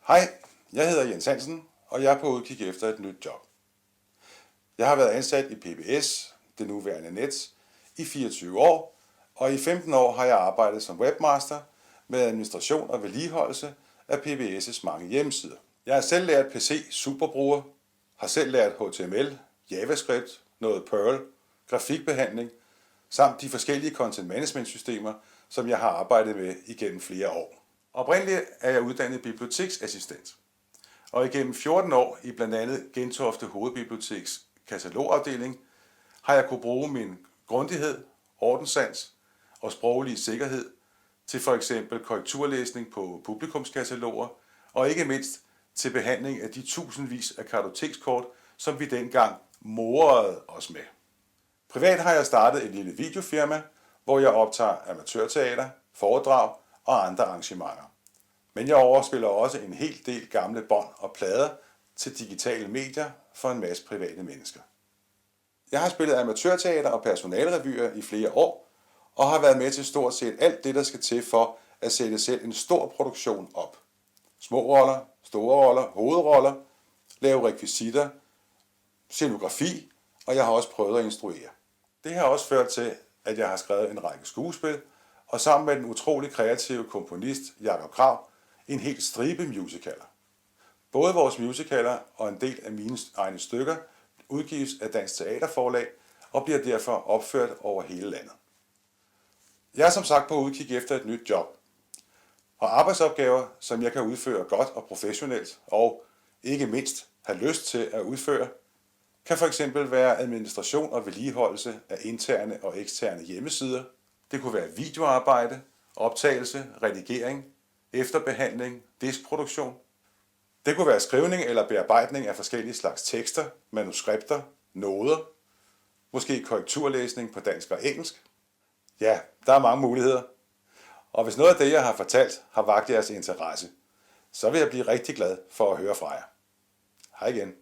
Hej, jeg hedder Jens Hansen, og jeg er på udkig efter et nyt job. Jeg har været ansat i PBS, det nuværende Nets, i 24 år, og i 15 år har jeg arbejdet som webmaster med administration og vedligeholdelse af PBS' mange hjemmesider. Jeg har selv lært PC superbruger, har selv lært HTML, JavaScript, noget Perl, grafikbehandling, samt de forskellige content management systemer, som jeg har arbejdet med igennem flere år. Oprindeligt er jeg uddannet biblioteksassistent, og igennem 14 år i blandt andet Gentofte Hovedbiblioteks katalogafdeling har jeg kunne bruge min grundighed, ordenssans og sproglige sikkerhed til for eksempel korrekturlæsning på publikumskataloger og ikke mindst til behandling af de tusindvis af kartotekskort, som vi dengang morede os med. Privat har jeg startet et lille videofirma, hvor jeg optager amatørteater, foredrag og andre arrangementer. Men jeg overspiller også en hel del gamle bånd og plader til digitale medier for en masse private mennesker. Jeg har spillet amatørteater og personalrevyer i flere år, og har været med til stort set alt det, der skal til for at sætte selv en stor produktion op. Små roller, store roller, hovedroller, lave rekvisitter, scenografi, og jeg har også prøvet at instruere. Det har også ført til, at jeg har skrevet en række skuespil, og sammen med den utrolig kreative komponist Jakob Krag, en hel stribe musicaler. Både vores musicaler og en del af mine egne stykker udgives af Dansk Teaterforlag og bliver derfor opført over hele landet. Jeg er som sagt på udkig efter et nyt job, og arbejdsopgaver, som jeg kan udføre godt og professionelt, og ikke mindst have lyst til at udføre, kan fx være administration og vedligeholdelse af interne og eksterne hjemmesider. Det kunne være videoarbejde, optagelse, redigering, efterbehandling, diskproduktion. Det kunne være skrivning eller bearbejdning af forskellige slags tekster, manuskripter, noder, måske korrekturlæsning på dansk og engelsk. Ja, der er mange muligheder. Og hvis noget af det, jeg har fortalt, har vakt jeres interesse, så vil jeg blive rigtig glad for at høre fra jer. Hej igen.